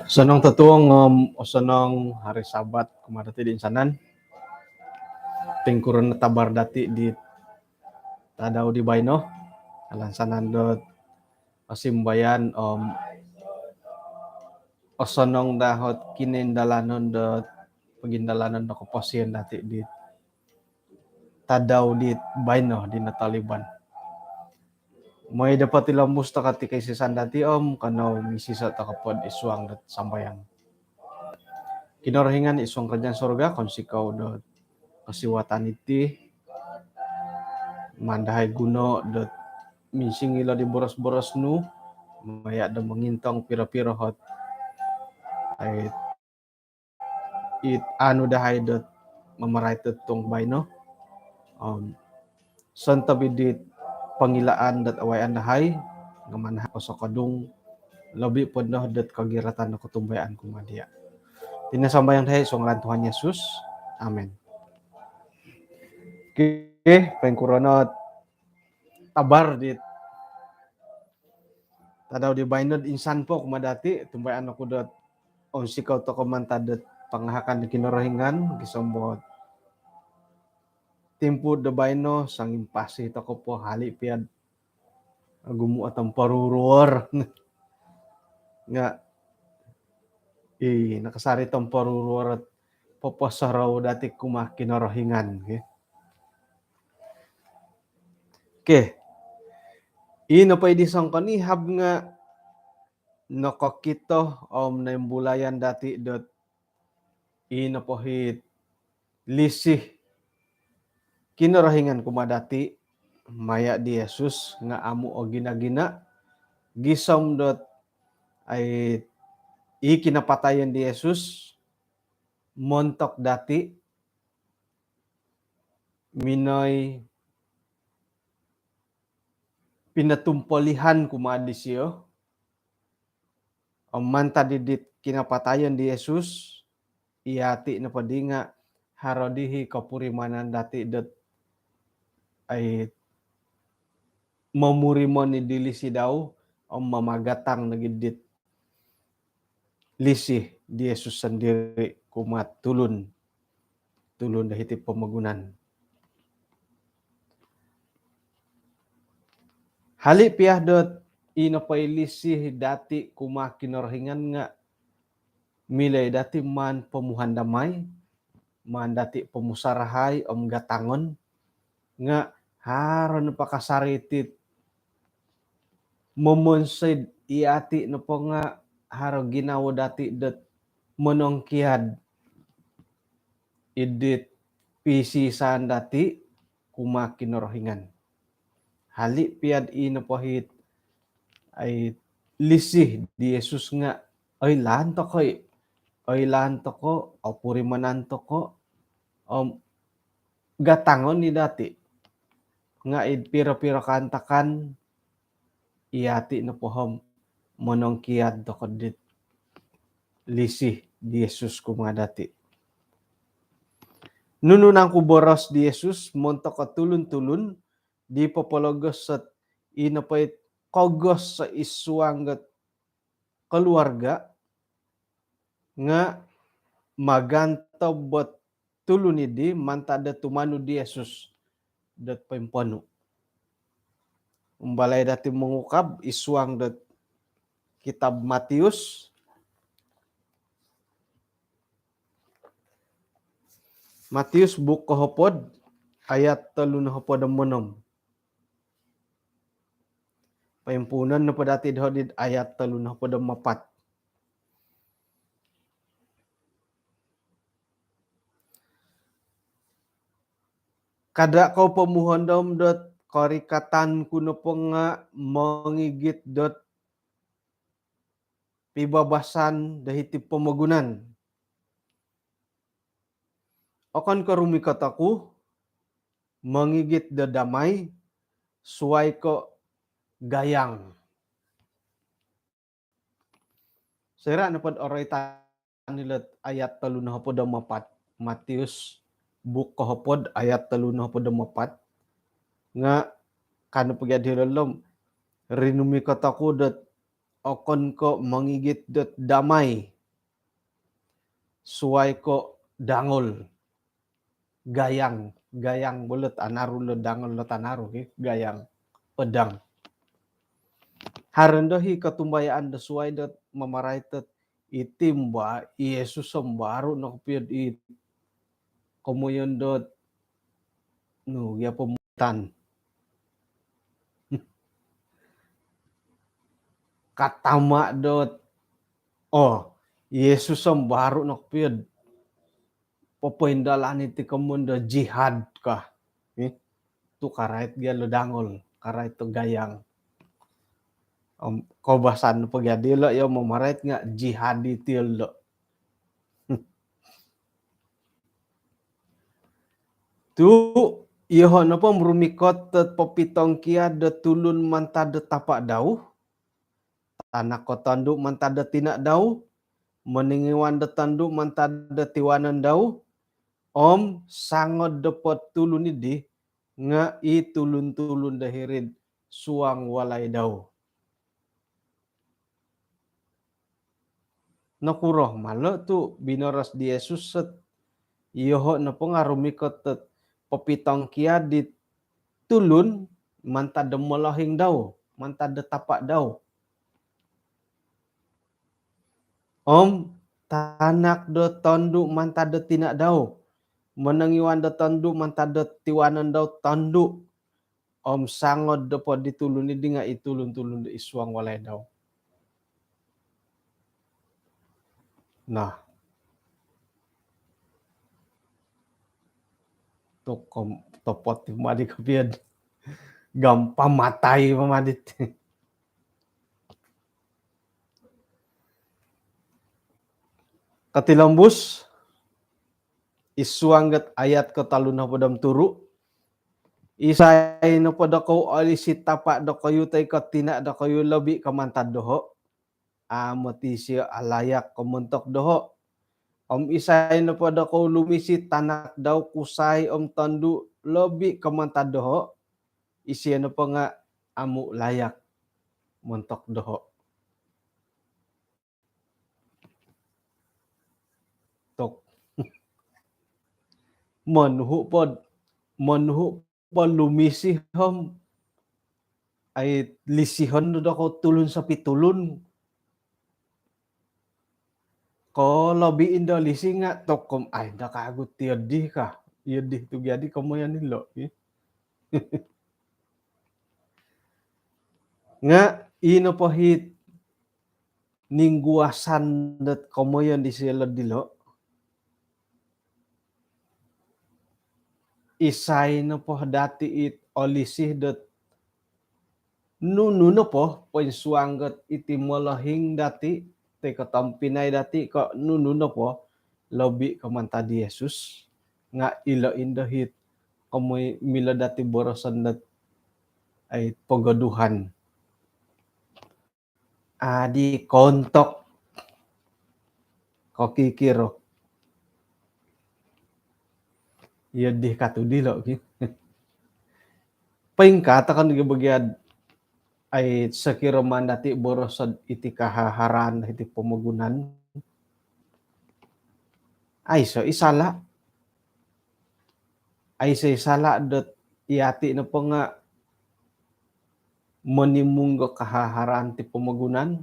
Sanang tatuang sanang hari Sabat kumadati di insanan. Tingkuran tabar dati di tadaw di bayno. Alansanan dot pasimbayan osanong dahot kinindalanon dot pagindalanon do kaposian dati di tadaw di bayno di Nataliban. May dapat ilambus ta kati kay sisan dati kanaw misisa ta kapod iswang dot sambayang. Kinorohingan iswang kerajaan surga konsikaw dot kasiwatan iti mandahay guno dot mising ilo di boros-boros nu maya da mangintong pira-pira hot ay it anu dahay dot mamaray tong bayno santa bidit pangilaan dat awayan dahay ngamanha ko sa kadung labi pod no dat kagiratan na kutumbayaan kumadia. Tinasambayang dahay isong ran Tuhan Yesus. Amen. Okay, pengkuronot tabar dit tadaw di baynod insan po kumadati tumbayan ako dot sikaw to kumantadet pangahakan di kinorohingan gisombot timpo de bayno sang impasi to ko po hali piad gumuot ang parurur nga nakasari tong parurur at popasaraw dati kumakinorohingan. Okay. Ino pa idisang kanihab nga nakakito naimbulayan dati dot ino po hit lisih kinorohingan kumadati maya di Jesus nga amo o ginagina gisom dot ay ikinapatayan di Jesus montok dati minoy pinatumpolihan kumadi siyo manta didit kinapatayan di Jesus iati na padinga harodihi kapurimanan dati dot ay mamurimon ni dilisi daw mamagatang nagidit lisih di Jesus sendiri kumat tulun dahiti pamagunan. Hali piah dot ino pay lisih dati kumakinorohingan nga milay dati man pemuhan damay man dati pemusarahay gatangon nga haron pakasaritit memonsid iati no po nga haro ginawa dati dot monongkiad idit pisisan dati kumakinorohingan. Hali piad ino po hit ay lisih di Jesus nga ay lanto ko o purimananto ko gatangon ni dati nga piro-piro kantakan iati na pohom monongkiad to kodit lisih di Jesus kumadati. Nununang kuboros di Jesus monto ka tulun-tulun di popologos at inapay kogos sa iswang keluarga nga maganto bot tulun idi mantada tumano di Jesus dat pempanu. Umbalay dati mengukab iswang dat kitab Matius buk kahopod ayat 36 paimpunan na padati dhodid ayat 34. Kada kau pemuhon dom dot korikatan kuno penga mengigit dot pibabasan dahiti pemegunan. Akan karumi kataku mengigit da damai suai ko gayang. Sera napad oray tanilat ayat 34 Matius buk kahapod ayat 34 nga kano pagadi lolom rinumi kataku dat okon ko mangigit dat damay suai ko dangol gayang bulat anaru lo dangol lo tanaru gayang pedang harendohi katumbayaan da suai dat mamaray tet itimba Yesus sembaru nakapiyad it komoyon dot no ya pemutan katama dot Yesus sembaru nakapiyad papaindalan iti kamunda jihad kah tu karait dia lo dangol karait to gayang kobasan pagadi lo yo mamarait nga jihad iti lo tu iho na po merumikot tet popitong kia de tulun mantade tapak dau tanak ko tanduk mantade tinak dau meningiwan de tanduk mantade tiwanan dau om sangot depot tulun idi nga i tulun-tulun dahirin suang walay dau nakuroh malo tu binoras di Yesus set iho na po nga rumikot tet popitong kia di tulun mantade molahing daw, mantade tapak daw. Om tanak do tanduk mantade tinak daw. Menangiwan do tanduk mantade tiwanan daw tanduk. Om sangot do po ditulun di nga itulun-tulun do isuang walay daw. Nah. Tokom topot madi kapiad. Gampang matai pamadit. Katilambus isuanggat ayat ketalunah padam turu isay no pada kau alisi tapak do kayu tay katina do kayu labi kamantad doho amati alayak komentok doho om isay no pada kau lumisi tanak daw kusay om tandu labi kamantad doho isi no pa nga amu layak mentok doho tok manhu pod lumisi hom ay lisihon do ko tulun sa pitulun ko lobi indo lisi nga tokom ay nakagut tiyadi ka yadi tu gyadi kamo yan nilo nga ino pahit ningguasan dat kamo yan di sila dilo isay no po dati it olisih dat nuno po suanggat iti molahing dati te katampinay dati ko nuno po lobi kamanta di Yesus nga ilo indahit kamoy mila dati borosan dat ay pogaduhan adi kontok ko kikiro yadi katudilo paingkata kan gibagyad ay sakiraman dati borosad iti kahaharan iti pemagunan ay so isala dot iati na po nga manimunggo kahaharan ti pemagunan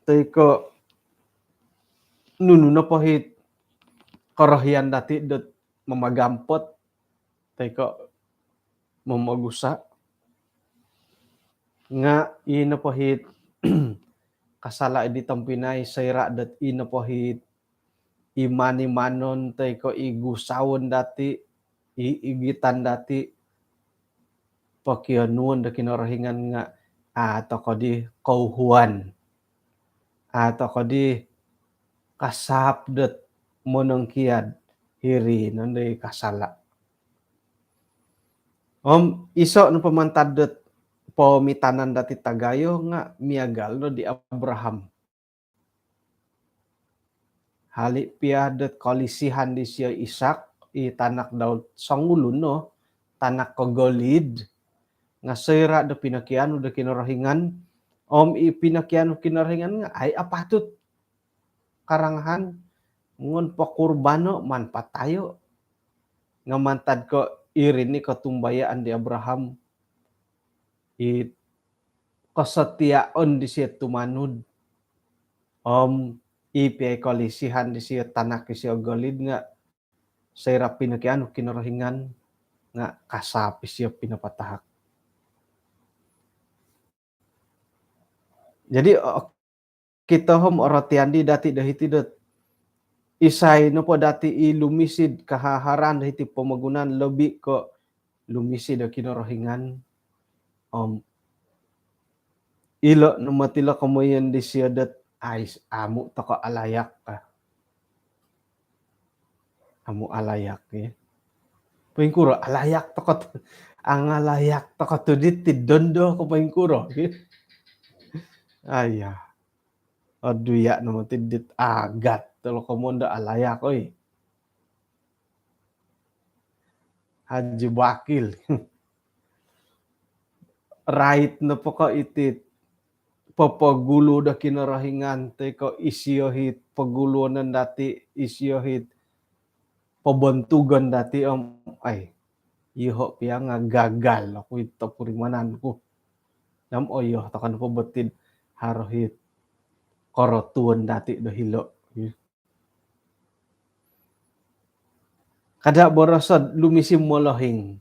tay ko nuno na pahit karahian dati dot mamagampot tay ko mamagusa nga ino pahit kasala di tampinay sayra dat ino pahit imani manon tay ko igusawon dati igitan dati pakianuan da kinarahingan nga toko di kauhuan toko di kasapdet monongkiad hiri nanday kasala. Iso no pamantadet pamitanan dati tagayo nga miagal no di Abraham. Hali piadet kolisihan di siya Ishak tanak daw sangulun no tanak kogolid nga sera da pinakian da kinarahingan pinakian kinarahingan nga ay apatut karangahan ngon pakurbano man patayo nga mantad ko irin ni katumbayaan di Abraham kasetiaan di siya tumanud ipi kolisihan di siya tanak di siya golid nga sera pinakian kinarahingan nga kasapi siya pinapatahak. Jadi kita oratian di dati dahiti dat isay no po dati ilumisid kahaharan dahiti pamagunan lebih ko lumisid da kinarahingan ilo no matila kamoyan di siya dat ay amu toko alayak ka. Amu alayak ya. Paingkuro alayak toko ang alayak toko tudit tidondo ko paingkuro. Ayah. Aduya naman tidit agat talo kamonda alayak oy. Haji Bakil. Right na po ko itit papagulo da kinarahingan te ko isyohit paguluan dati isyohit pabantugan dati ay iho piya nga gagal ako ito purimanan ko nam oyo takan po batid harohit korotuan dati do hilo kada borosod lumisim molohing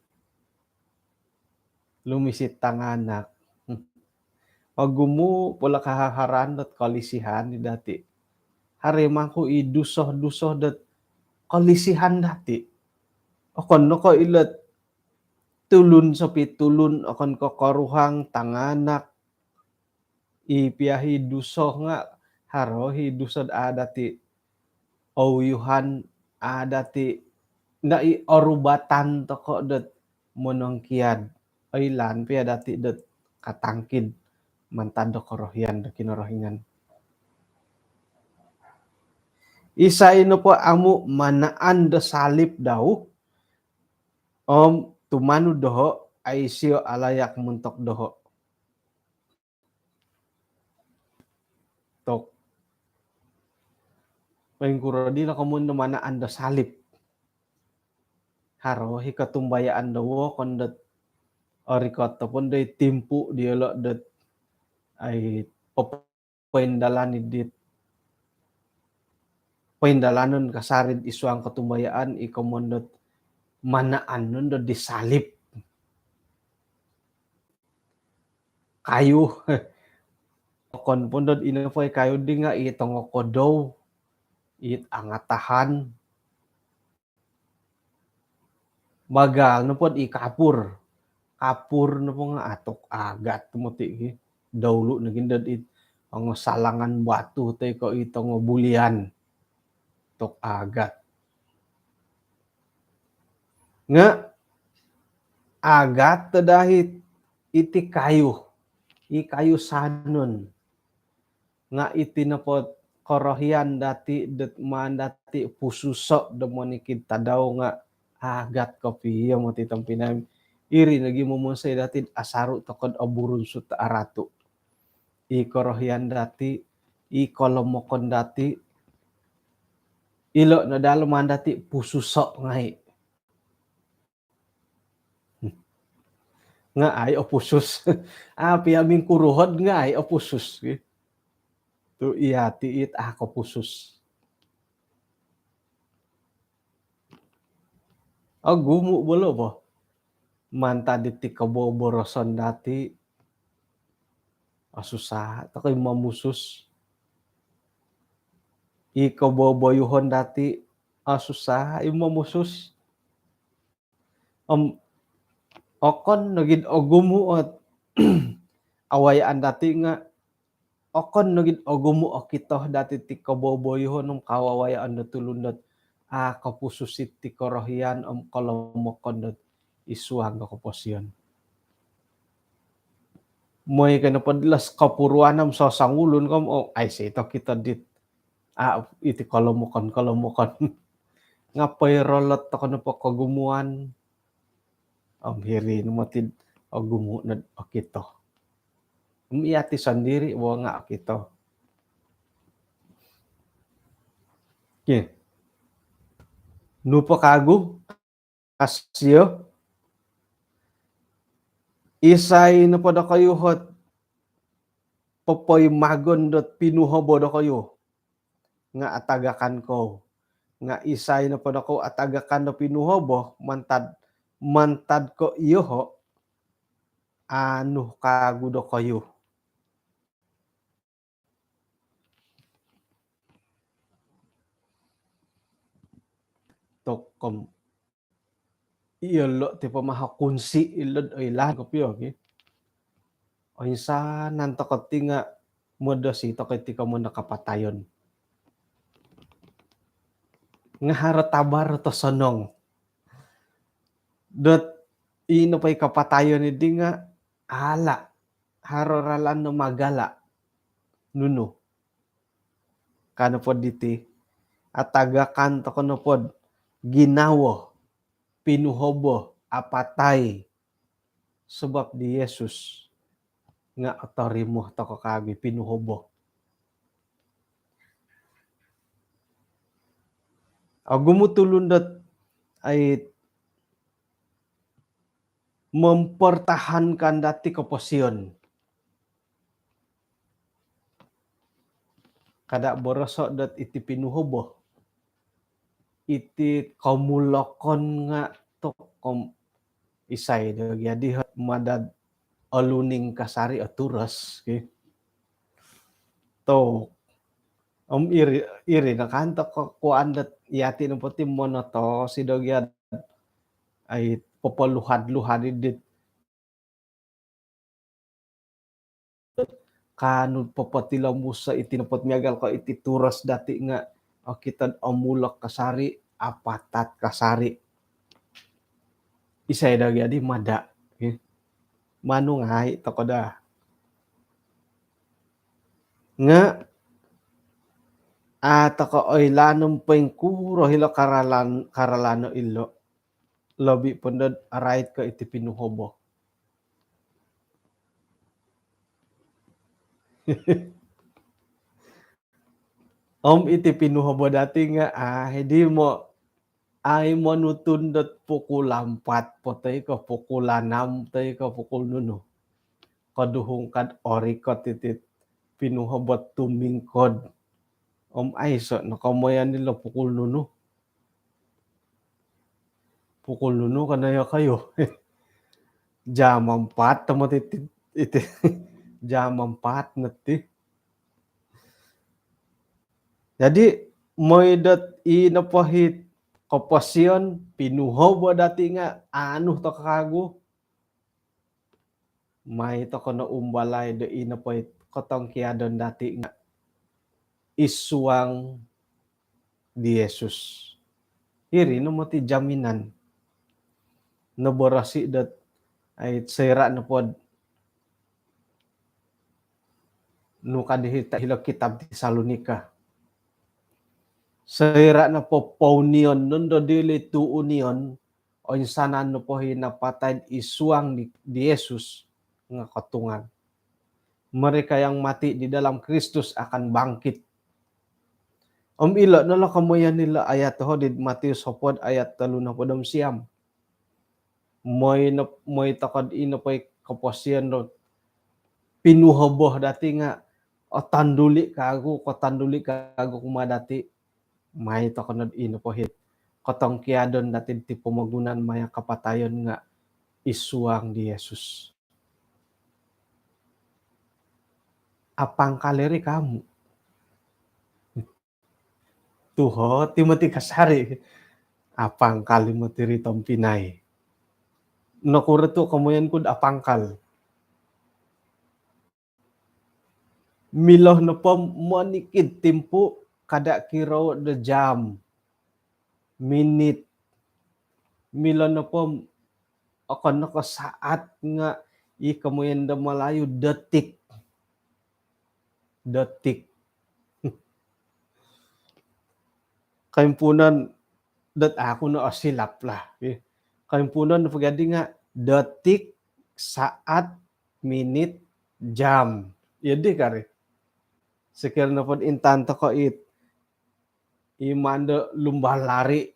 lumisit tanganak pagumu pola kahaharan dat kolisihan di dati haremangku idusoh dat kolisihan dati akon no ko ilat tulun sapi tulun akon ko koruhang tanganak ipiahi dusoh nga harohi dusod adati owyuhan adati na orubatan toko dat monongkiad ailan pia dati dat katangkid mantado korohian da kinarahingan isa ino po amu manaan da salib daw tumanu doho ay siyo alayak muntok doho tok paingkuro di na kamundo manaan da salib haro hikatumbayaan daw kondat orikot pun day timpu dialog dat ay paindalan dit paindalanon kasarid isuang katumbayaan ikomondot manaan nun do disalib kayu kon pundot inofoy kayu di nga itong kodow it angatahan bagal no pod ikapur kapur no po nga atok agat tumuti dawlo nagindad it ang salangan batu tay ko itong bulian tok agat nga agat dahit iti kayu ikayu sanon nga iti napot korohian dati man dati pususo demonikid tadaw nga agat kopi mo titong pinam iri nagi mumusay dati asaru tokod aburun sut aratu ikorohian dati ikolomokon dati ilo na dalaman dati pususo ngai nga ay opusus piaming kuruhod nga ay opusus tu iya tiit ako pusus gumu bolo po manta diti kaboboroson dati susah takoy mamusus ikaboboyuhon dati susah mamusus Okon nagid ogumuot awayaan dati nga okon nagid ogumuot kitoh dati ti kaboboyhon kawawayaan na tulundat kapususit ti korohian kolomokon dat isuang kaposyon. Moy kanapadlas kapuruanam sa sangulon kam ay sito kita dit iti kolomokon ngapay rolot to kono po kagumuan hiri numatid gumunad akito. Iyati sandiri wa nga akito. Okay. Nupa kagu kasyo isay na pada kayo hot popoy magon dot pinuhobo do kayo nga atagakan ko nga isay na pada ko atagakan do pinuhobo mantad ko iyo ho kagu do kayo. Tokom iyalo ti pamahakunsi ilod ay lahat ko piyo okay? O isa nantakot ti nga modos ito kay ti kamo nakapatayon. Nga haratabar to sonong. Dot ino pa'y kapatayon ni di nga ala haroralan no magala nuno. Kano po diti atagakan to kono pod ginawo pinuhobo apatay sebab di Yesus nga otorimo to kagi pinuhobo. Gumutulundat ay mempertahankan dati keposyon. Kada borosok dat iti pinuhobo. Iti kamulokon nga to isay jadi madad aluning kasari aturas okay? To iri nakanto kuan dat yati ng puti mono to si dogyad ay papaluhad-luhad dit kanud papatilaw mo sa itinapot miagal ko iti turas dati nga kitad amulak kasari apatat kasari isay dagyadi mada okay? Manungay to koda nga taka oy lanong pengkuro hilo karalano illo lobi pundod arait ka iti pinuhobo. Iti pinuhobo dati nga hindi mo ay mo nutundot pukul 4 potay ka pukul 6 tay ka pukul nuno. Kaduhong kad orikot iti pinuhobot tumingkod. Ay so nakamoyan nila pukul nuno. Pukul nuno kanaya kayo. Jam 4 tamat iti jam 4 nati. Jadi moydot inapahit kopasyon pinuhobo dati nga to kagu may to kono umbalay do inapahit kotong kiadon dati nga isuang di Yesus. Iri no mo ti jaminan naborasi dat ay sera na pod no kadihita hilo kitab ti Salonika. Sera na po paunion nun do dili tuunion o insanan no po hinapatay isuang di Yesus nga katungan. Mereka yang mati di dalam Kristus akan bangkit. Ilo nala kamoyan nila ayat ho di Matius hopod ayat 36. Moy takad ino pay kaposyan do pinuhoboh dati nga tanduli kago kumadati may takad ino po hit kotong kiadon dati ti pumagunan maya kapatayon nga isuang di Yesus. Apang kaleri kamu tuho Timothy Kasari apang kali mo ti ritom Pinay nakureto kamoyan kud apangkal. Miloh na po manikid timpo kada kiro de jam, minit. Miloh na po akan naka saat nga kamoyan da malayo detik. Kaimpunan dat ako na asilap lah. Kaimpunan na pagadi nga detik, saat, minit, jam. Yadi kare. Sekir na pod intanto ko imanda lumbah lari.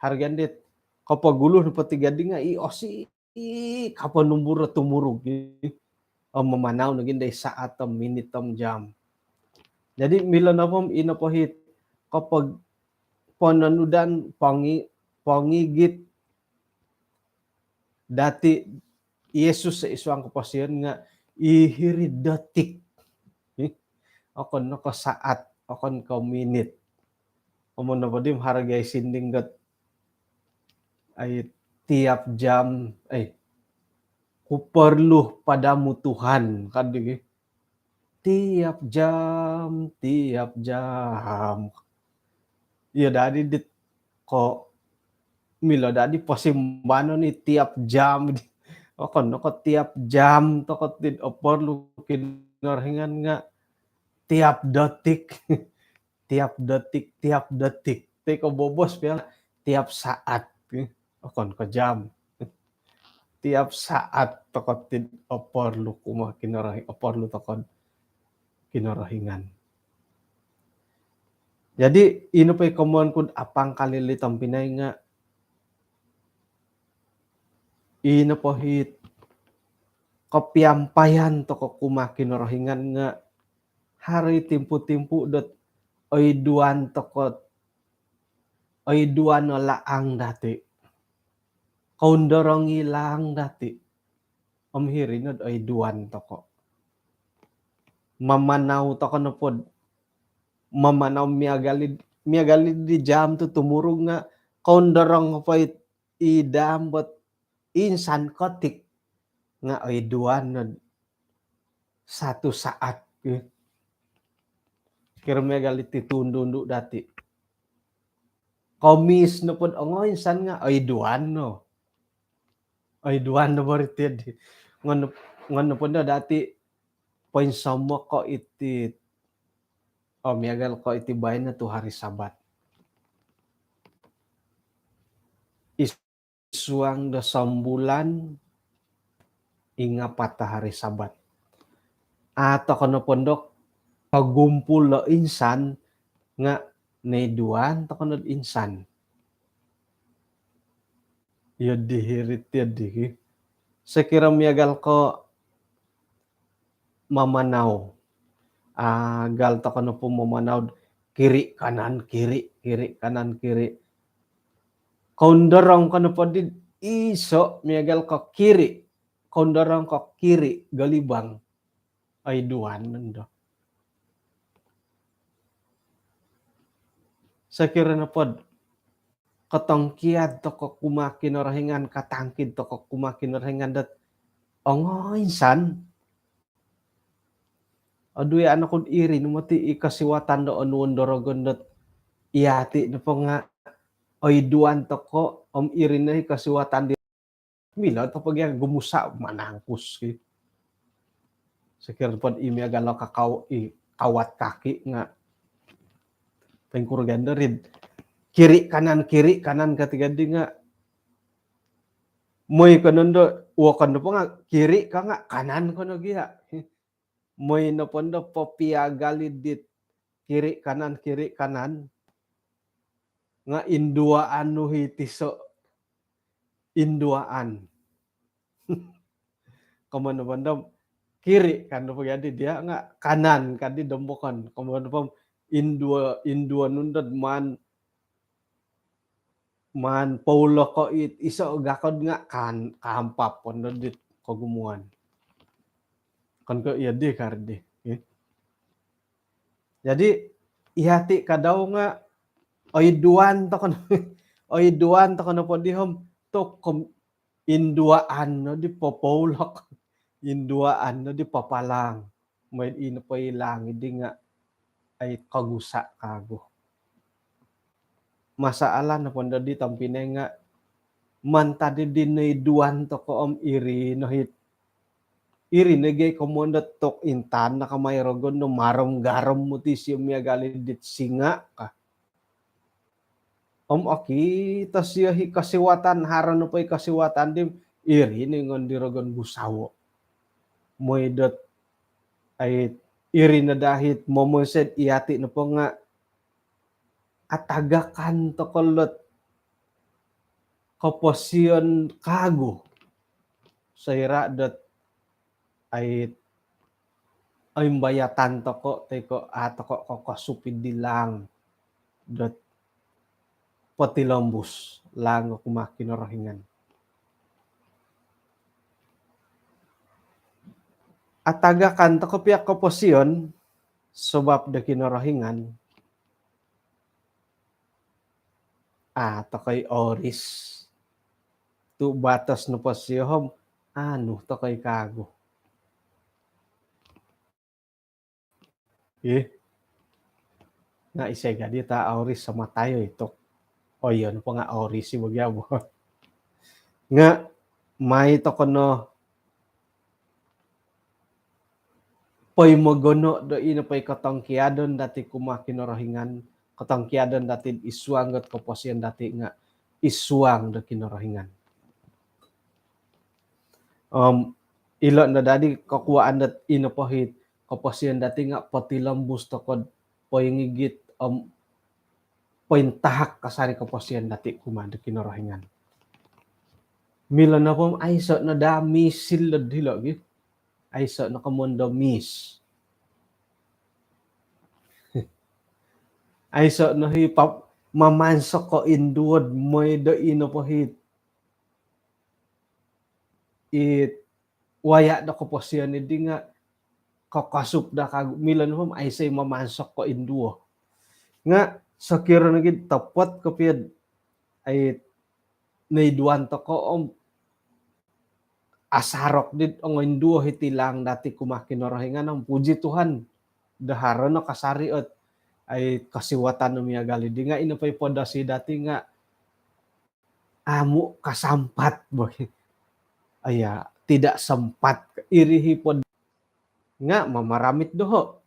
Hargan dit kapag guluh na patigadi nga osi kapan numbur tumurug. Mamanaw na ginday saat, minit, jam. Jadi mila na pom inapahit kapag pananudan pangigit dati Yesus sa isang kapasyan nga ihiri detik. Akan naka saat, akan ka minit. Amo na padim haragay sindinggat ay tiap jam ay kuperluh padamu Tuhan kadi tiap jam. Iya dadi dit ko mila dadi pasimbano ni tiap jam. Akan naka tiap jam tokot dit perlu kinarhingan nga tiap detik. tiap detik. Teko bobos pia tiap saat. Akan ka jam. Tiap saat tokot dit perlu kuma kinarahi perlu tokot kinarahingan. Jadi ino pa ikamuan kud apang kalilitam pinay nga ino po hit kapiampayan toko kumakin rahingan nga hari timpu-timpu dot oy duan tokot oy duan no laang dati kaundorong ilang dati hirinod oy duan toko mamanaw toko no pod mamanaw miagalid di jam to tumurog nga kaundorong pa idambot insan kotik nga oy duan no satu saat kira megalit titundundu dati komis no pod ongo insan nga oy duan no baritid ngono pod na dati poin samo ko iti miagal ko iti bayan na to hari Sabat isuang da sambulan inga pata hari Sabat ato kono pondok pagumpul lo insan nga neduan to kono insan ya dihirit ya dihi sekira miagal ko mamanaw gal to kono po mamanaw kiri kanan kiri kaundorong kono po di iso miagal ko kiri kaundorong ko kiri galibang ay duan nando sekira na pod katangkiad toko kumakin rahingan katangkid toko kumakin rahingan dat ongo insan aduy anak kun iri numati ikasiwatan do anuon dorogon dat iati na po nga oy duan toko iri na ikasiwatan di mila to pag gumusa manangkus sekira pod imi agalo kawat kaki nga pengkurgan rin kiri kanan ketiga di nga moy kanondo wakan po nga kiri ka nga kanan kono giya moy no pondo popiagalid dit kiri kanan nga induaan no hitiso induaan kamano pondo kiri kan po gadi dia nga kanan kadi dombokan kamano po indua nundad man paulo ko iso gakod nga kahampap pondo dit kagumuan kan ko iya di kardi jadi ihati kadaw nga oy duan to kono po dihom to induaan no di popolak, induaan no di papalang, may ino pa ilang di nga ay kagusa kago. Masaala na pon di tampinay nga manta di dinay duan to ko iri no hit iri negay komanda tok intan na kamay rogon no marom garom mo ti siya miya galidit singa ka. Aki tas siya hi kasiwatan haran no pa'y kasiwatan dim iri ningon di rogon busawo. Moydot ay iri na dahit momoset iati no po nga atagakan to kolot kaposyon kago sa ira dot ay bayatan to ko teko ato ko kasupid dilang dot patilombus lang kumakinorahingan. Atagakan to ko piyak kaposyon subab da kinorahingan to kay oris tu batas no pasyohom to kay kago. Nga isay gadi ta oris sama tayo ito. O yun po nga oris si Magyabo. Nga may to kono pay magono do ina pay katangkiadon dati kumakinorahingan katangkiadon dati isuang gat kaposyan dati nga isuang do kinorahingan. Ilo na dadi kakuaan dat ina pahit kaposyan dati nga patilambus to kod payngigit paintahak kasari kaposyan dati kumada kinorahingan. Mila na pom ay so na da misil na dilo gitu. Ay so na kamondo mis. Ay so na hipap mamansok ko induod moy do ino pahit. Waya da kaposyan di nga kakasup da kag mila na pom ay say mamansok ko induo. Nga sakira na gid tapat kapiyad ay naiduan to ko asarok dit ang induo hitilang dati kumakinorahingan ng puji Tuhan dahara na kasariot ay kasiwatan no miya gali di nga inapay podasi dati nga amo kasampat boy aya tidak sempat irihi pod nga mamaramit doho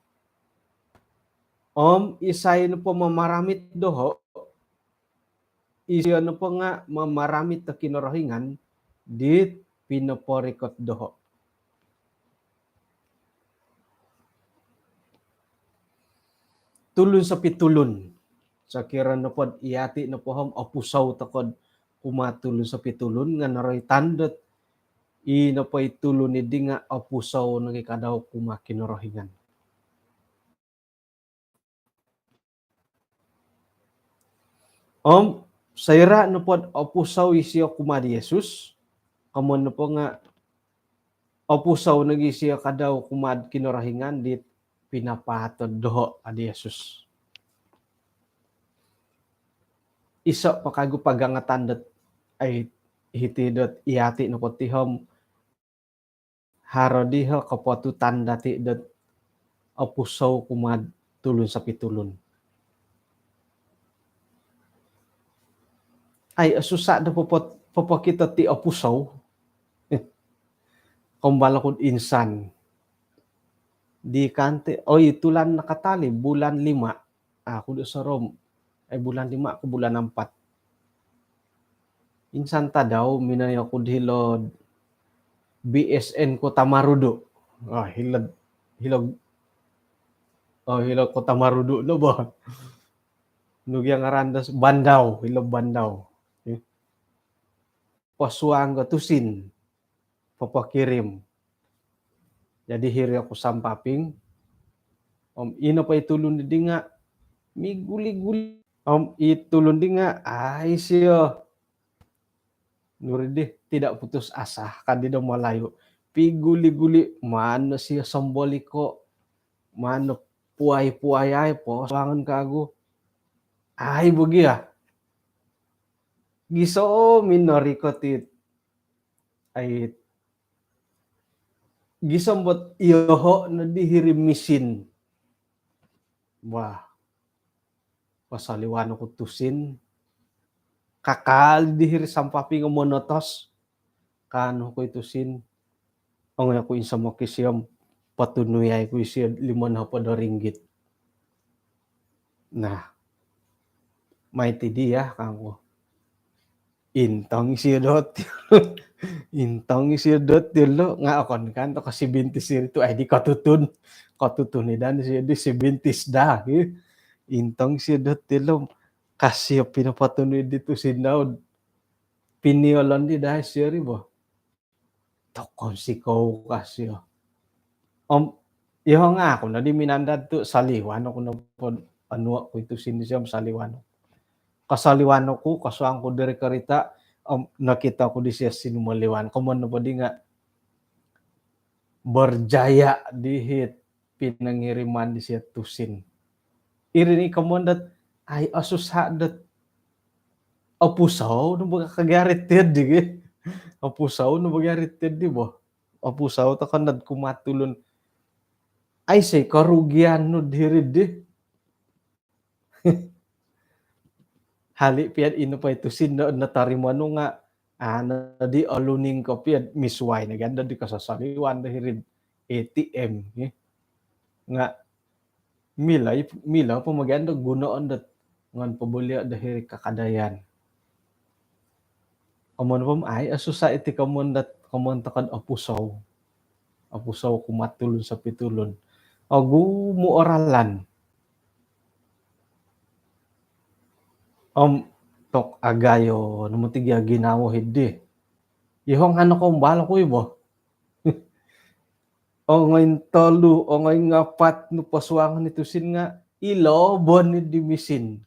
isay no po mamaramit doho isyo no po nga mamaramit na kinorahingan dit pinoporikot doho. Tulun sa pitulun. Sa kira na po iati na po opusaw takod kumatulun sa pitulun nga naroy tandot ina po itulun ni di nga opusaw nagikadaw kumakinorahingan. Sayra na po opusaw isiyo kumadi Yesus kamon na po nga opusaw nagisiya kadaw kumad kinorahingan dit pinapatod doho adi Yesus. Isa pakago pagangatan dat ay hitidot iati no potihom harodiho kapotutan dati dat opusaw kumad tulun sa pitulun. Ay asusa da popokita ti opusaw kumbala kod insan di kante tulan nakatali bulan 5 ako do sa Rom ay bulan 5 ako bulan 4 insan ta daw minayo ko hilod BSN ko Tamarudo hilog ko Tamarudo no ba nugyang arandas Bandaw hilog Bandaw pasuang ko tusin papakirim. Jadi hiri ako sampaping. Ino pa itulun di nga. Mi guli-guli. Itulun di nga. Ay siya. Nuridi tidak putus asa. Kandido malayo. Piguli-guli. Mano siya samboliko. Mano puay-puay ay po. Sangan kago. Ay bugi Giso minorikotit. ay gisambot iyoho na dihirim misin. Wah, pasaliwan ko tusin. Kakal dihiri sampapi nga monotos. Kano ko itusin. Ang ako insa mo kisiyam patunuyay ko siya 5 ringgit. Nah, may tidiya kanko. Intang isidot. Intang isidot dilo nga akon kanto kasi 20 itu ay di katutun. Katutunidan siya di 20 da. Intang isidot dilo kasi pinapatunoy dito sinaud. Piniolan di dahil siya ribo. Tokon sikaw kasi. Iho nga ako na di minandad to saliwan ako na pod ano ko ito sinisiyam saliwan. Kasaliwan ko kasuang ko diri karita nakita ko di siya sinumaliwan. Kuman na po di nga berjaya dihit pinangiriman di siya tusin. Irini kamondat ay asus hadat apusaw no baga kagarit di. Apusaw no bagarit di ba? Apusaw ta kanad kumatulon ay say karugian no diri di. Hali piad ino pa ito sin na natarimo ano nga na di aluning ko piad misway na ganda di kasasaliwan dahirin ATM nga mila pa maganda gunoon dat ngan pabulya dahiri kakadayan. Amon pam ay asusa iti kamon dat kamon takad apusaw. Apusaw kumatulon sa pitulon. Agu mo oralan. Tok agayo numutig ya ginawa hiddi. Ihong ano ko bala ko ibo. O ngayon tolu, o ngayon nga pat no paswangan nito sin nga ilo bon ni dimisin.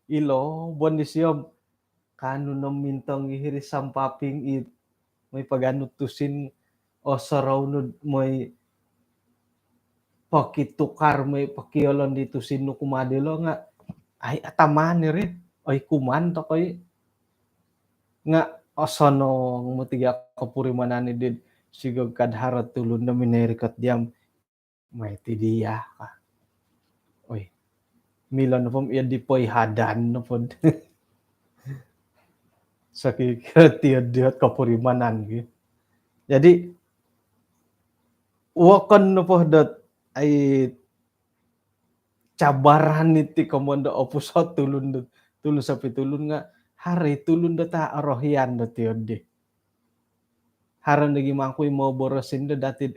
Ilo bon ni siyam kano na mintang ihiri sampaping it may pagano tusin o saraw no may pakitukar may pakiolon dito sin no kumadilo nga ay ataman ni rin ay kuman to koy nga asano mutiga kapurimanan ni did sigog kadharat tulon na minerikat diam may tidiya ka. Oy, mila na pom iya di poy hadan na pod. Sa kikatiad kapurimanan gi. Jadi wakan na po dat ay cabaran iti komando opuso tulun sa pitulun nga hari tulun data arohian dati yodi. Haran nagi mangkoy mo borosin da dati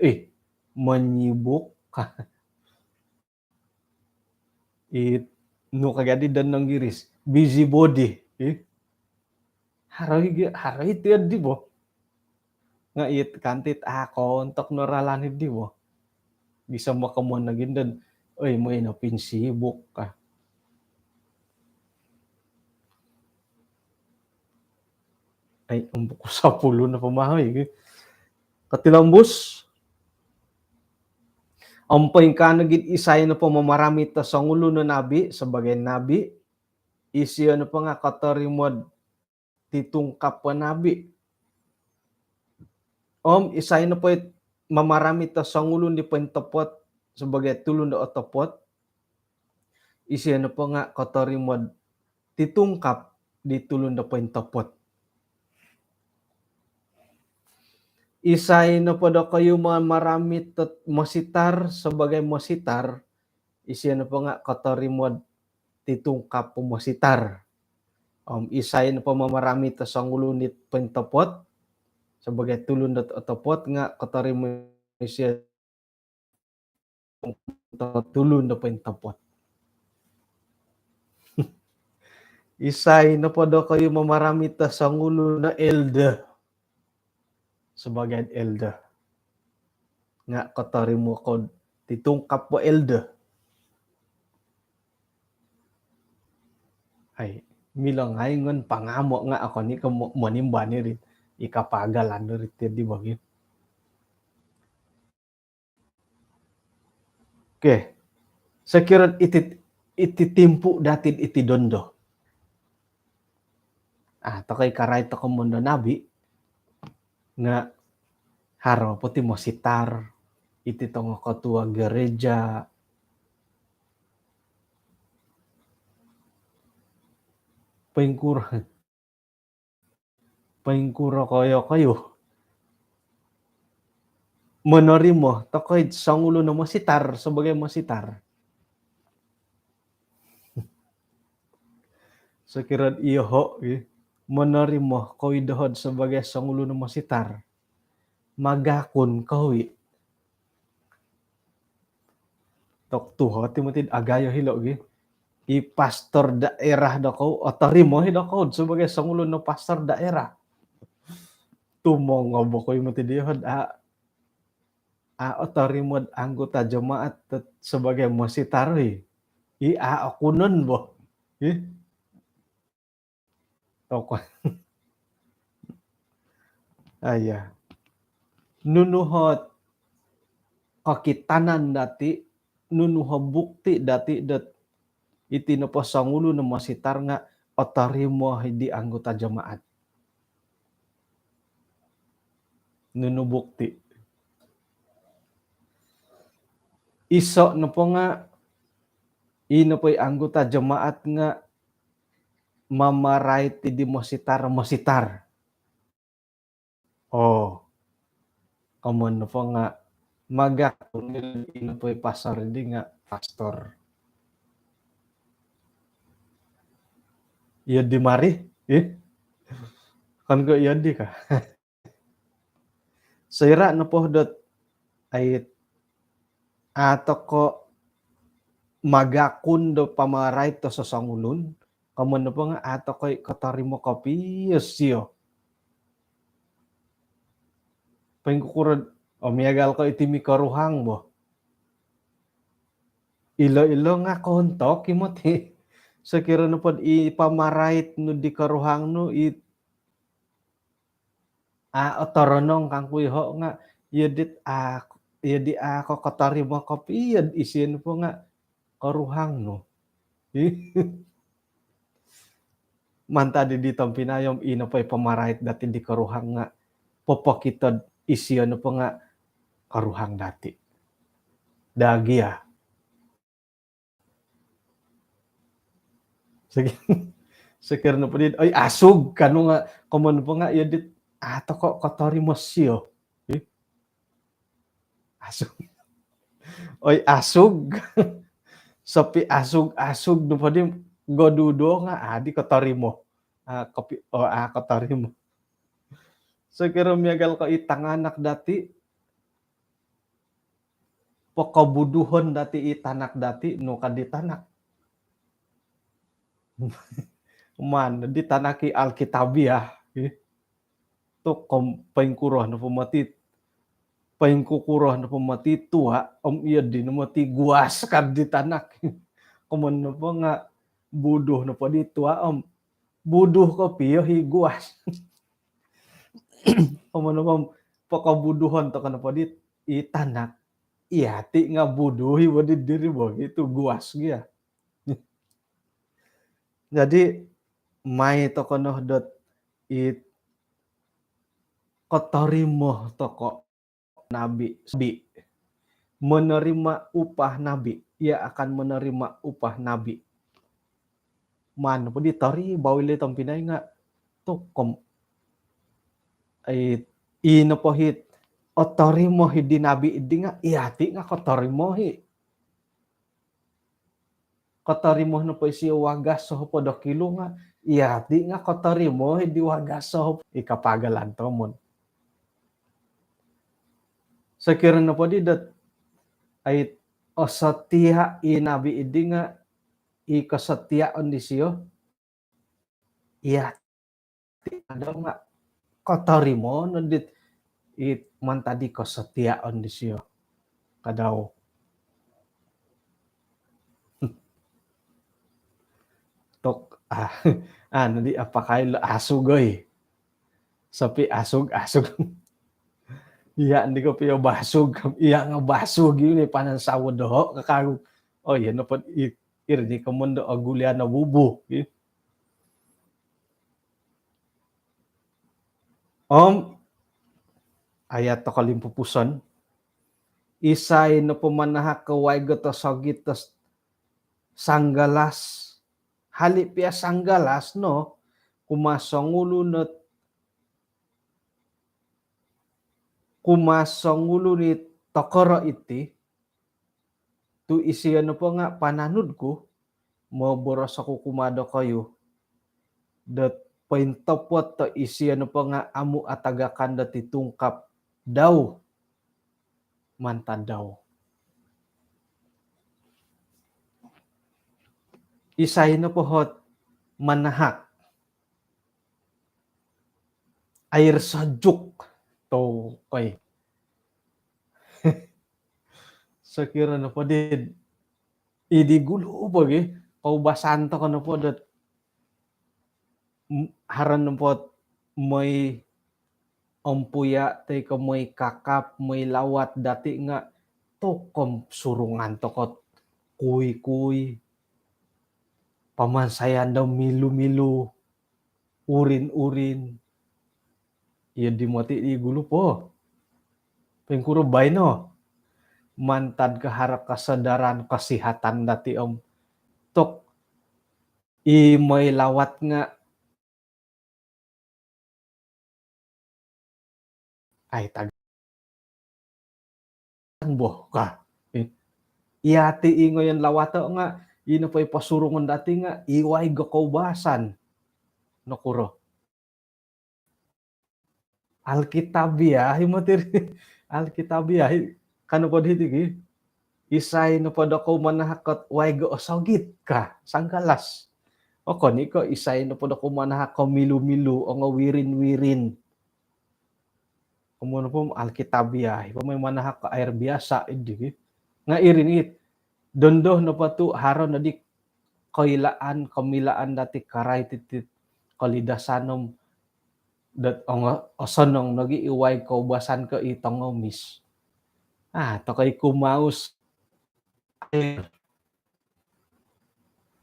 manyibuk ka. No kagadi dan nang giris busy body haray ti di bo nga it kantit kontak noralanid di bo bisa makamon na gindan mo ina pinsibuk ka. Ay ang buko sa pulo na pamahay katilambos ampay ka nagit isay na pamamarami ta sa ngulo na nabi sebagai nabi isiya na pa nga katarimod titungkap pa nabi isay na po mamarami ta sa ngulo di pentapot sebagai tulun da otopot isiya na pa nga katarimod titungkap di tulun da pentapot. Isay na po daw kayo marami masitar sebagai masitar isiya na po nga katarimod titungkap po masitar. Isay na po mamarami ta sa ngulo ni pentapot sebagai tulun dat otopot nga katarimod siya tulun da pentapot. Isay na po daw kayo mamarami ta sa ngulo na elda sebagai elda nga katarimo ko titungkap po elda ay milang ngon pangamo nga ako ni manimba ni rin ikapagalan rin di ba gid. Okay. Sekiran ititimpu datin iti dondo. Tokoy karay to komondo nabi nga haro poti mo sitar iti tongo ketua gereja paingkuro kayo menerima tokoy sangulo na masitar sebagai masitar. Sekiranya iyo ho menerima koy dohod sebagai sangulo na masitar. Magakun kawi. Tok tuho timotid agayo hilo i pastor daerah dako otarimo hidako sebagai sangulo na pastor daerah. Tumongo bokoy mo ti dihod otarimod anggota jemaat sebagai masitar akunon bo. Toko. Aya. Nunuhot kakitanan dati nunuho bukti dati iti no pasangulo na masitar nga otarimo di anggota jemaat. Nunu bukti. Iso no po nga ino po'y anggota jemaat nga mamaray ti di masitar. Kamon no po nga magakon ino po'y pastor di nga pastor. Iya di mari kan ko iya di ka. Sayra no po dot ay ato ko magakun do pamaray to sa sangulon kamon no po nga ato ko'y katarimo kapi siyo. Paingkukurod miyagal ko iti mikaruhang bo. Ilo nga kontok imot sekira no pod ipamarait no di karuhang no otoronong kang kuiho nga yedit ako katarimo kapi isin po nga karuhang no. Manta di pinayom ino pa'y pamarait dati di karuhang nga popokitod isiyo no po nga karuhang dati. Dagi Sekir no po din ay asug kanu nga komon po nga yedit ato ko katarimo siyo. Asug. Oy asug. Sapi asug no po din godudo nga di katarimo. Katarimo. Sekira miyagal ko itanganak dati pakabuduhon dati itanak dati no kaditanak. Man ditanaki alkitabiah to paingkuroh no pamati tua iya di no mati guas kad ditanak. Kumon no po nga buduh no po di tua buduh ko piyo guas. Kumon no po pakabuduhon to kana po di itanak iyati nga buduhi wadi diri bo itu guas gia. Jadi may toko noh dot kotorimo toko nabi menerima upah nabi. Ia akan menerima upah nabi. Man po di tori bawili tong pinay nga tokom ino po hit otorimo hidi nabi idi nga iyati nga kotorimo kotorimo no po isi wagas so po do kilo nga iyati nga kotorimo hidi wagas so ikapagalan tomon. Sekira no po di dot ay osatia inabi idi nga ikasatiaon di siyo iyati adaw nga kotorimo no dit man tadi kasatiaon di siyo kadaw. Tok di apakay asugoy. Sapi asug. Iya hindi ko piyo basug. Iya nga basug yun panansawod ho kakagog. Yan no pod irdi ko mundo agulya na bubu. Ayat to kalimpupuson, isay no pumanahak kaway gato sogit tas sanggalas. Halip ya sanggalas no, kumasongulunot kumasongulunit tokoro iti, tu isi ano po nga pananud ko, maboros ako kumado kayo, dat paintapot to isi ano po nga amu atagakan dati tungkap daw, mantad daw. Isay na po hot manahak, air sajuk, to kay. Sakira na po din, idi gulo po paubasan to ko na po dat haran na po may ompuya tay ko may kakap, may lawat dati nga to kom surungan to kot kuy-kuy. Pamansayan daw milu-milu, urin-urin. Iya di mati di gulo po. Pengkuro bay no. Mantad kaharap kasadaran kasihatan dati tok may lawat nga ay tagan boh ka. Iyati ingoy ang lawato nga ino pa'y pasurungon dati nga iway gakaubasan no kuro. Alkitabiah himatiri Alkitabiah kano pod hitigi isay no pod ako manahakot way go osogit ka sangkalas. O koni ko isay no pod ako manahakot milu-milu o nga wirin-wirin. Kumono po Alkitabiah may manahak ka air biasa idi nga irinit dondo no patu haron na di kamilaan dati karay titit kalidasanom dat osanong nagiiway kaubasan ka itong omis. Takay kumaus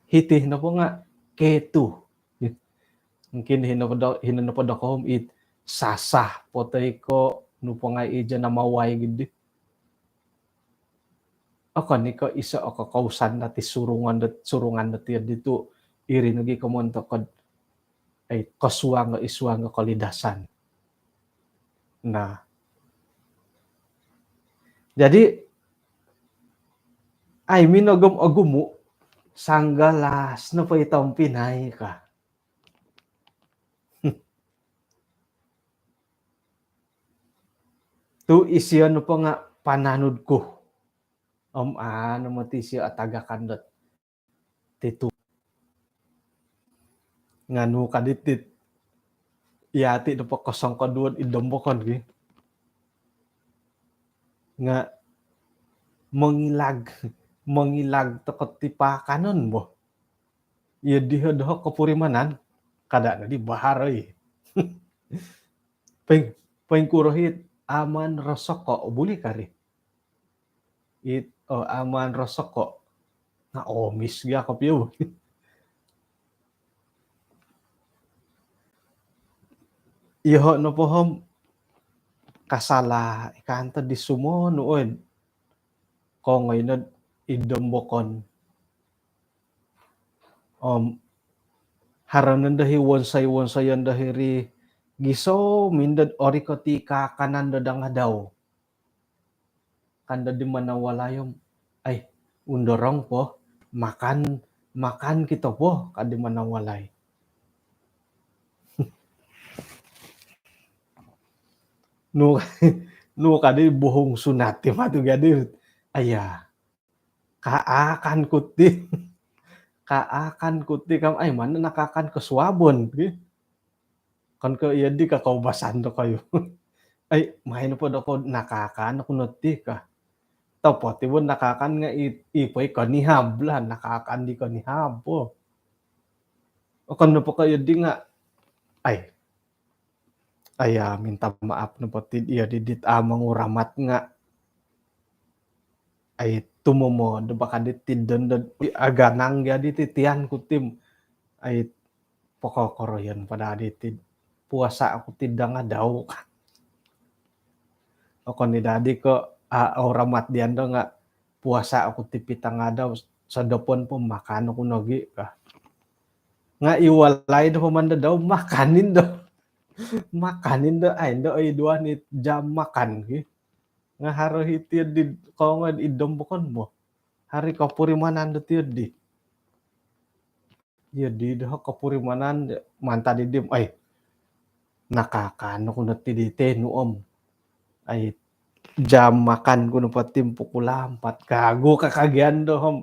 hitih na po nga ketu. Mungkin hinanapod ako it sasah potay ko no po nga ija na maway gidi. Ako ni ko isa ako kausan dati surungan dati dito irinagi kamonto kod ay kaswa nga iswa nga kalidasan. Na jadi ay minogom-agumo sanggalas na pa itong Pinay ka. Tu isyan no pa nga pananud ko. Ano mo tisyo atagakan dot titu. Nganu kaditit iyati no pa kosong kaduan idombokan gi. Nga mangilag takot tipakanon bo. Iya dihodoh kapurimanan kada na di baharay. Pengkurohit aman rosoko buli kari. Aman rosoko nga omis ga kapyo. Iho no pohom kasala ikanta di sumo noon. Ko ngayon idombokon. Haranan dahi wonsay-wonsayan dahiri giso mindad orikoti kakanan dadang daw. Kanda di manawalayom ay undorong po makan kita po kadi manawalay. No kadi buhong sunati matu gadir. Aya kaakan kuti kam ay mana nakakan keswabon kan ke iya di kakaubasan do kayo. Ay main po ako nakakan ako nuti ka. Tapo tibon nakakan nga ipoy kanihab lah nakakan di kanihab po. O kan po kayo di nga ay minta maaf na po iya didit amang uramat nga ay tumomo do baka ditid don aganang ya dititian kutim ay pokokoroyan pada ditid puasa ako tidang daw. Ako ni daddy ko oramat diyan do nga puasa ako ti pitang daw sa dapon po makan ako nogi ka. Nga iwalay do man daw makanin do. Makanin do ay do ay dua ni jam makan ki. Nga haro hiti di ko nga idom bukon mo. Hari kapurimanan do ti di. Ya di do kapurimanan manta di dim ay nakakano ko na ti dite nuom. Ay jam makan ko no patim pukul 4 gago kakagian do hom.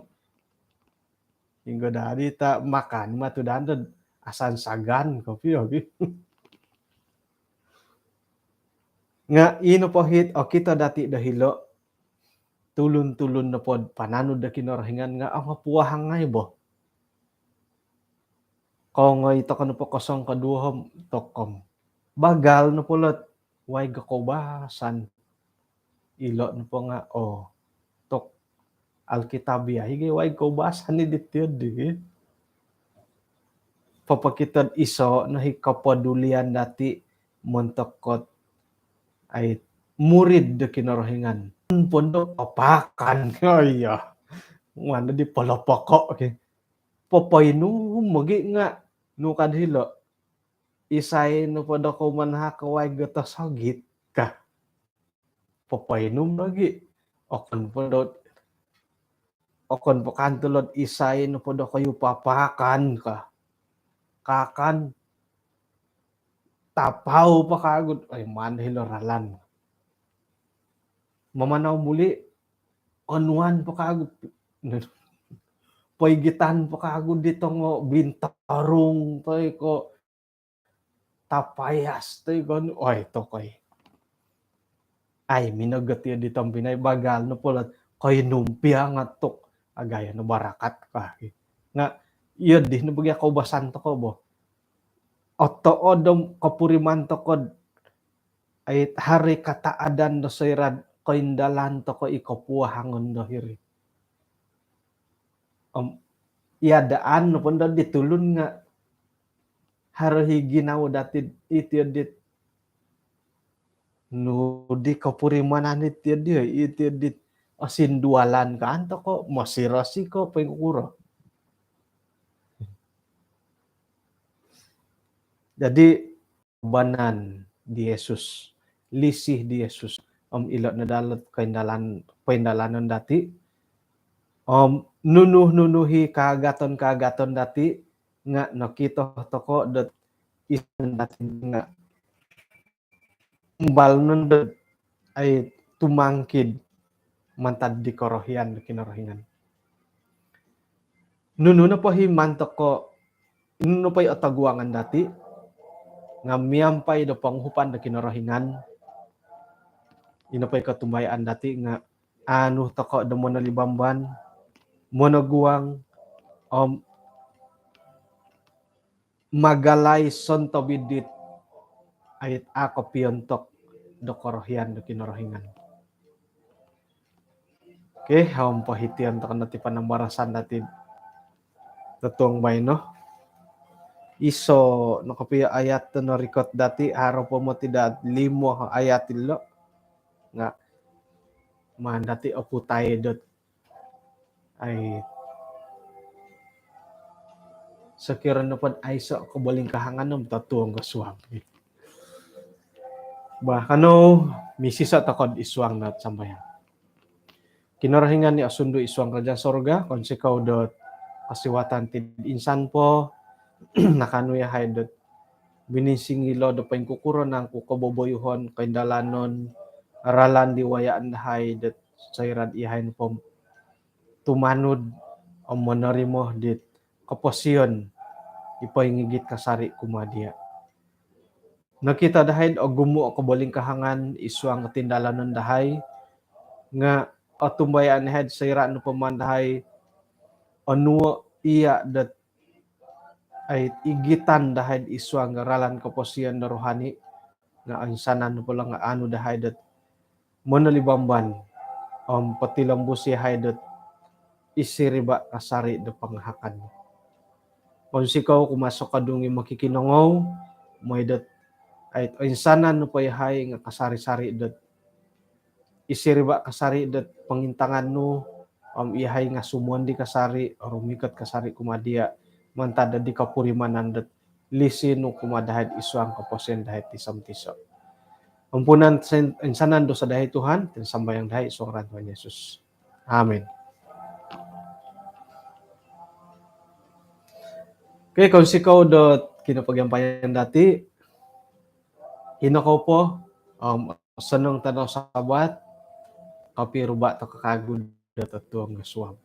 Hingga dari ta makan matu dan asan sagan kopi ogi. Nga ino po hit o kita dati dahilo tulun-tulun na pod pananud da kinarahingan nga ang puwahang ngay bo. Kung ito ka na po kosong kaduhom tokom. Bagal na pulot way gakobasan. Ilo na po nga tok Alkitabia hige way kobasan ni ditid di. Papakitad iso na hikapadulian dati montokot ay murid da kinarahingan. Pondok papakan kaya. Ngano di palapako okay. Papayno magi nga no kadhilo isay no pada ko manha kaway gata sagit ka. Papaynom lagi. Okon po kantulod isay no pada kayo papakan ka. Kakan tapaw pa kagud ay manhilo ralan. Mamanaw muli onwan pa kagud paigitan pa kagud dito ngo bintarong toy ko tapayas toy gon oy tokoy ay minagat ya ditong Pinay bagal no pulat koy numpia nga tok agaya no barakat ka nga yun di no bagya kaubasan to ko bo otto odom kapuriman to ko ay hari kataadan do sayrad koindalan to ko ikapuhangon do hiri iadaan no pun ditulun nga harahi ginaw dati iti dit no di kapurimanan iti dit asin dualan ka anto ko masirasi ko pengkuro. Jadi banan di Yesus lisih di Yesus ilot na dalat kaindalanon dati nunuhi kagaton dati nga nakita toko dat isan dati nga umbal nun ay tumangkid mantad di korohian kinorohingan. Nuno na po himan toko nuno pa ataguangan dati nga miyampay do panghupan da kinorohingan. Ino pa katumbayan dati nga ano toko do mo nalibamban monoguang magalay sonto bidit ayat ako piyontok do korohian do kinorohingan. Okay, pahitian to kanati panambarasan dati tatuang bay no. Iso nakapiya ayat to no rikot dati haro po mo tidak limo ayat ilo nga man dati oputay dot ay sakira na pod ay so kabaling kahangan ng tatuang kaswang. Bahano misisa takod iswang na sambayan. Kinarahingan ni asundo iswang raja sorga konsikaw dot kasiwatan tid insan po nakanuya hay dot binisingilo do pain kukuro ng kukaboboyuhon kaindalanon aralan diwayaan hay dot sayrad ihain po tumanod o monarimo dit kaposyon ipaingigit kasari kumadia. Nakita dahay o gumu o kabaling kahangan iswang katindalanon dahay nga atumbayan head sayra no pamandahay onu iya dat ay igitan dahay iswang ralan kaposyon na rohani nga ang sanan po lang nga ano dahay dat monalibamban patilambusi hay dat isiriba kasari do panghakan. Kung sikaw kumasok ka dungi makikinongaw may dat ay insanan no payhay nga kasari-sari dot isiriba kasari dot pangintangan no ihay nga sumuan di kasari or umikat kasari kumadia mantada di kapurimanan dot lisin no kumadahid isuang kaposen dahit tisam-tiso. Ampunan insanan do sa dahi Tuhan, tinsambayang dahi isong ran Tuhan Yesus. Amen. Okay, kung sikaw dot kinapagyampayan dati, hinakaw po, sanong tanaw sabat, kapiruba to kakagod dot at tuwang gaswam.